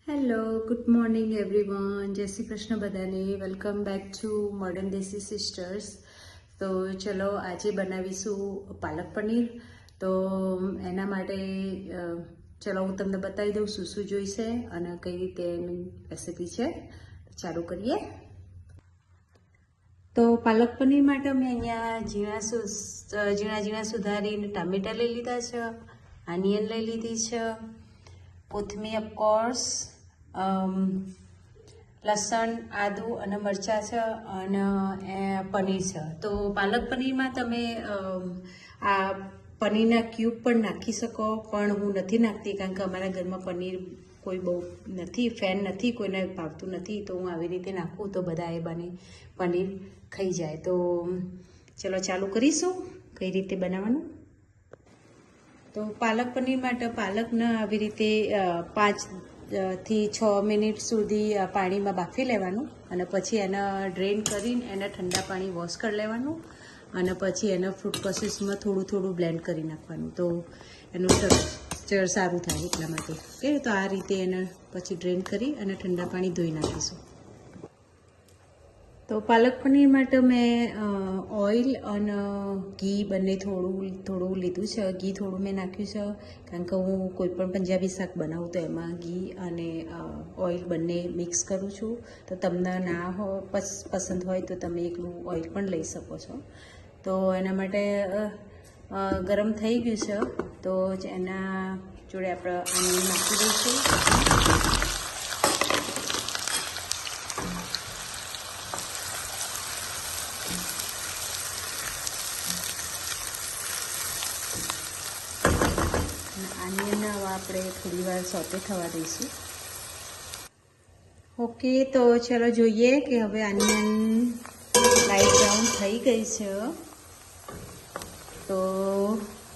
Hello, good morning everyone. જય શ્રી કૃષ્ણ બધાને. Welcome back to modern desi sisters. તો ચલો આજે બનાવીશું પાલક પનીર. તો એના માટે ચલો હું તમને બતાવી દઉં શું શું જોઈશે અને કઈ રીતે એની રેસિપી છે. ચાલુ કરીએ. તો પાલક પનીર માટે મેં અહીંયા ઝીણા સુધારીને ટામેટા લઈ લીધા છે, આનિયન લઈ લીધી છે, કોથમીર ઓફકોર્સ, લસણ, આદુ અને મરચાં છે અને પનીર છે. તો પાલક પનીરમાં તમે આ પનીરના ક્યુબ પણ નાખી શકો, પણ હું નથી નાખતી કારણ કે અમારા ઘરમાં પનીર કોઈ બહુ નથી, ફેન નથી, કોઈને ભાવતું નથી. તો હું આવી રીતે નાખું તો બધા એ પનીર ખાઈ જાય. તો ચલો ચાલુ કરીશું કઈ રીતે બનાવવાનું. તો પાલક પનીર માટે પાલકને આવી રીતે 5 થી 6 મિનિટ સુધી પાણીમાં બાફી લેવાનું અને પછી એને ડ્રેન કરીને એને ઠંડા પાણી વોશ કરી લેવાનું અને પછી એને ફ્રૂટ પ્રોસેસમાં થોડું બ્લેન્ડ કરી નાખવાનું. તો એનું ટેક્સચર સારું થાય એટલા માટે. ઓકે, તો આ રીતે એને પછી ડ્રેન કરી અને ઠંડા પાણી ધોઈ નાખીશું. તો પાલક પનીર માટે મેં ઓઇલ અને ઘી બંને થોડું લીધું છે. ઘી થોડું મેં નાખ્યું છે કારણ કે હું કોઈપણ પંજાબી શાક બનાવું તો એમાં ઘી અને ઓઇલ બંને મિક્સ કરું છું. તો તમને ના પસંદ હોય તો તમે એકલું ઓઇલ પણ લઈ શકો છો. તો એના માટે ગરમ થઈ ગયું છે તો એના જોડે આપણે આની નાખી દઈશું. આનિયનને હવે આપણે થોડી વાર સોતે થવા દઈશું. ઓકે, તો ચલો જોઈએ કે હવે આનિયન લાઈટ બ્રાઉન થઈ ગઈ છે. તો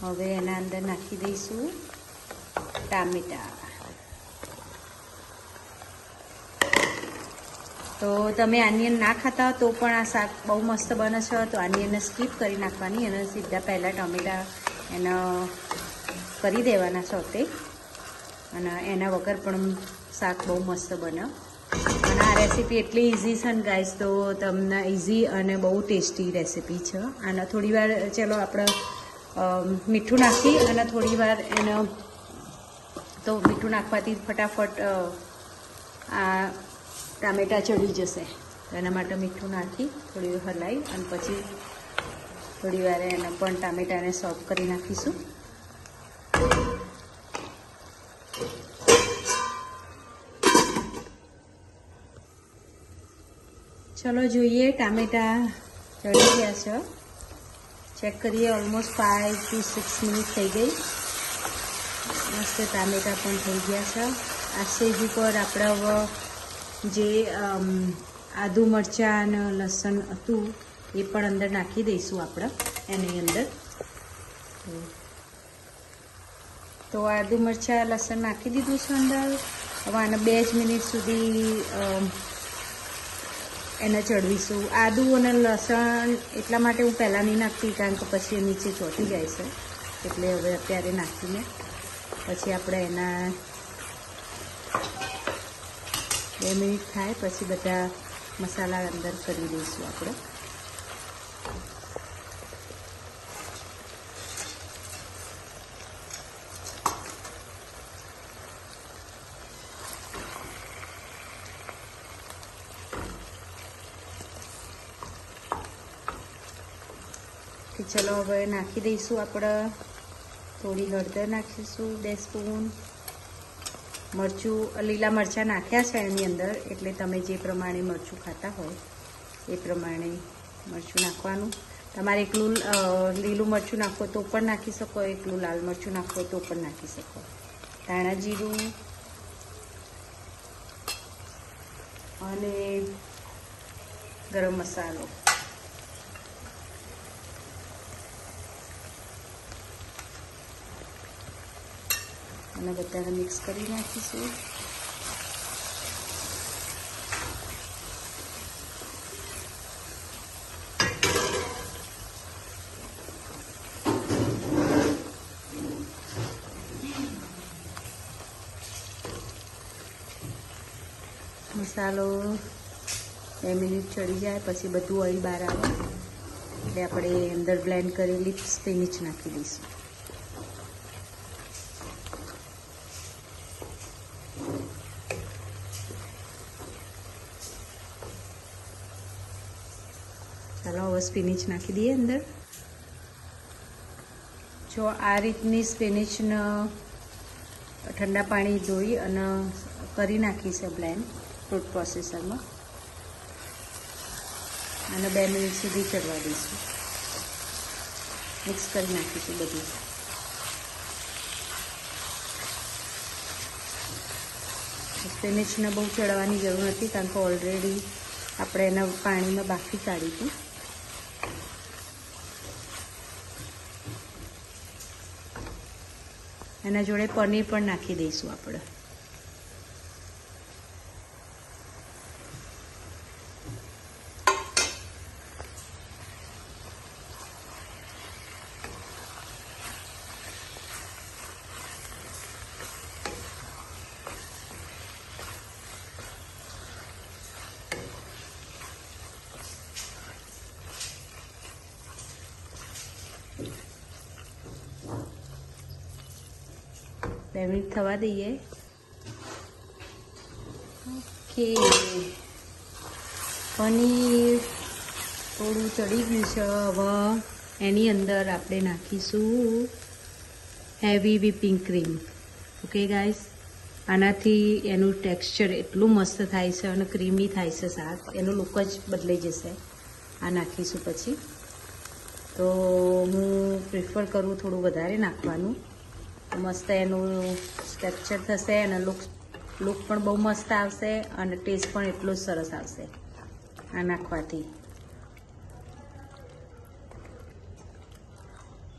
હવે એના અંદર નાખી દઈશું ટામેટા. તો તમે આનિયન ના ખાતા તો પણ આ શાક બહુ મસ્ત બને છે. તો આનિયનને સ્કીપ કરી નાખવાની અને સીધા પહેલાં ટામેટા એને કરી દેવાના સોતે અને એના વગર પણ શાક બહુ મસ્ત બને. અને આ રેસીપી એટલી ઇઝી છે ને ગાઈસ, તો તમને ઇઝી અને બહુ ટેસ્ટી રેસીપી છે. અને થોડી વાર ચલો આપણે મીઠું નાખી અને થોડી વાર એને તો મીઠું નાખવાથી ફટાફટ આ ટામેટાં ચડી જશે. તો એના માટે મીઠું નાખી થોડી વાર હલાવી અને પછી થોડી વાર એને પણ ટામેટાને સોફ કરી નાખીશું. ચલો જોઈએ, ટામેટા ચડી ગયા છે. ચેક કરીએ. ઓલમોસ્ટ 5 થી 6 મિનિટ થઈ ગઈ. મસ્ત ટામેટા પણ થઈ ગયા છે. આ સ્ટેજ ઉપર આપણે હવે જે આદુ મરચાં અને લસણ હતું એ પણ અંદર નાખી દઈશું આપણે એની અંદર. તો આદુ મરચાં લસણ નાખી દીધું છે અંદર. હવે આને 2 જ મિનિટ સુધી એને ચડવીશું. આદુ અને લસણ એટલા માટે હું પહેલાં નહીં નાખતી કારણ કે પછી એ નીચે ચોંટી જાય છે. એટલે હવે અત્યારે નાખીને પછી આપણે એના 2 મિનિટ થાય પછી બધા મસાલા અંદર કરી દઈશું આપણે. ચલો હવે નાખી દઈશું આપણે થોડી હળદર નાખીશું 2 સ્પૂન. લીલા મરચાં નાખ્યા છે એની અંદર, એટલે તમે જે પ્રમાણે મરચું ખાતા હોય એ પ્રમાણે મરચું નાખવાનું. તમારે એકલું લીલું મરચું નાખો તો પણ નાખી શકો, એકલું લાલ મરચું નાખો તો પણ નાખી શકો. ધાણા જીરું અને ગરમ મસાલો. અને બધાને મિક્સ કરી નાખીશું. મસાલો 2 મિનિટ ચડી જાય પછી બધું ઓઇલ બહાર આવે એટલે આપણે અંદર બ્લેન્ડ કરેલી સ્પિનિચ નાખી દઈશું. ચાલો હવે સ્પિનિચ નાખી દઈએ અંદર. જો આ રીતની સ્પિનિચને ઠંડા પાણી ધોઈ અને કરી નાખી છે બ્લેન્ડ ફ્રૂટ પ્રોસેસરમાં અને 2 મિનિટ સુધી ચડવા દઈશું. મિક્સ કરી નાખીશું બધું. સ્પિનિચને બહુ ચડવાની જરૂર નથી કારણ કે ઓલરેડી આપણે એના પાણીમાં બાફી કાઢી હતી. એના જોડે પનીર પણ નાખી દઈશું આપણે. બે મિનિટ થવા દઈએ. ઓકે, પનીર થોડું ચડી ગયું છે. હવે એની અંદર આપણે નાખીશું heavy whipping cream. Okay guys, આનાથી એનું ટેક્સચર એટલું મસ્ત થાય છે અને ક્રીમી થાય છે શાક, એનો લુક જ બદલાઈ જશે આ નાખીશું પછી. તો હું પ્રિફર કરું થોડું વધારે નાખવાનું. મસ્ત એનું સ્ટ્રક્ચર થશે અને લુક પણ બહુ મસ્ત આવશે અને ટેસ્ટ પણ એટલો જ સરસ આવશે આ નાખવાથી.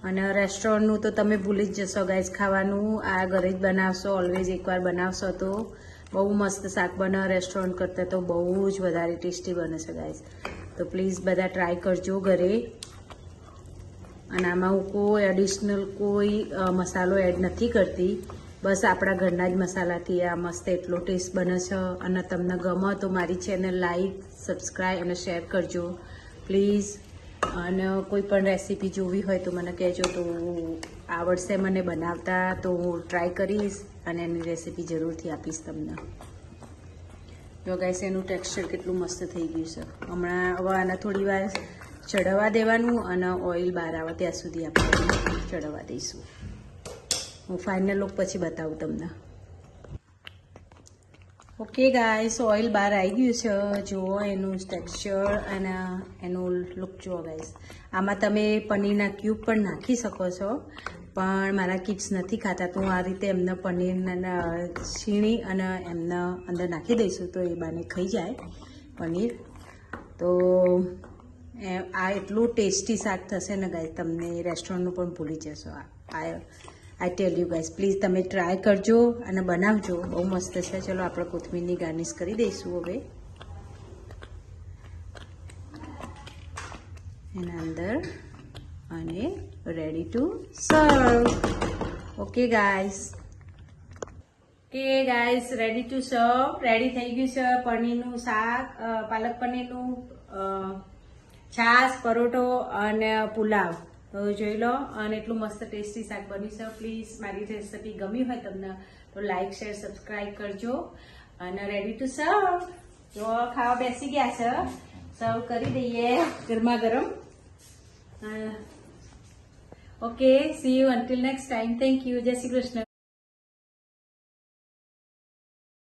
અને રેસ્ટોરન્ટનું તો તમે ભૂલી જ જશો ગાઈસ ખાવાનું. આ ઘરે જ બનાવશો, ઓલવેઝ એકવાર બનાવશો તો બહુ મસ્ત શાક બને. રેસ્ટોરન્ટ કરતાં તો બહુ જ વધારે ટેસ્ટી બને છે ગાઈસ. તો પ્લીઝ બધા ટ્રાય કરજો ઘરે. અને આમાં હું કોઈ એડિશનલ કોઈ મસાલો એડ નથી કરતી, બસ આપણા ઘરના જ મસાલાથી આ મસ્ત એટલો ટેસ્ટ બને છે. અને તમને ગમે તો મારી ચેનલ લાઈક, સબસ્ક્રાઈબ અને શેર કરજો પ્લીઝ. અને કોઈ પણ રેસીપી જોવી હોય તો મને કહેજો, તો આવડશે મને બનાવતા તો હું ટ્રાય કરીશ અને એની રેસીપી જરૂરથી આપીશ તમને. જો ગાઈસ એનું ટેક્સચર કેટલું મસ્ત થઈ ગયું છે. હમણાં હવે આને થોડી વાર ચડવા દેવાનું અને ઓઇલ બહાર આવે ત્યાં સુધી આપણે ચડવા દઈશું. હું ફાઇનલ લુક પછી બતાવું તમને. ઓકે ગાઈસ, ઓઇલ બહાર આવી ગયું છે. જુઓ એનું ટેક્સચર અને એનું લુક જુઓ ગાઈસ. આમાં તમે પનીરના ક્યુબ પણ નાખી શકો છો, પણ મારા કિડ્સ નથી ખાતા તો હું આ રીતે એમને પનીરના છીણી અને એમને અંદર નાખી દઈશું તો એ બાને ખાઈ જાય પનીર. તો આ એટલું ટેસ્ટી શાક થશે ને ગાઈસ, તમને રેસ્ટોરન્ટનું પણ ભૂલી જશો. આઈ ટેલ યુ ગાઈસ, પ્લીઝ તમે ટ્રાય કરજો અને બનાવજો, બહુ મસ્ત છે. ચલો આપણે કોથમીરની ગાર્નિશ કરી દઈશું હવે એના અંદર અને રેડી ટુ સર્વ. ઓકે ગાઈસ, રેડી ટુ સર્વ. રેડી થઈ ગયું છે પનીરનું શાક, પાલક પનીરનું છાશ, પરોઠો અને પુલાવ. તો જોઈ લો. અને એટલું મસ્ત ટેસ્ટી શાક બન્યું છે. પ્લીઝ મારી રેસીપી ગમી હોય તમને તો લાઈક, શેર, સબસ્ક્રાઈબ કરજો. અને રેડી ટુ સર્વ. જો ખાવા બેસી ગયા છે, સર્વ કરી દઈએ ગરમા ગરમ. Okay, C you until next time. Thank you. જય શ્રી કૃષ્ણ.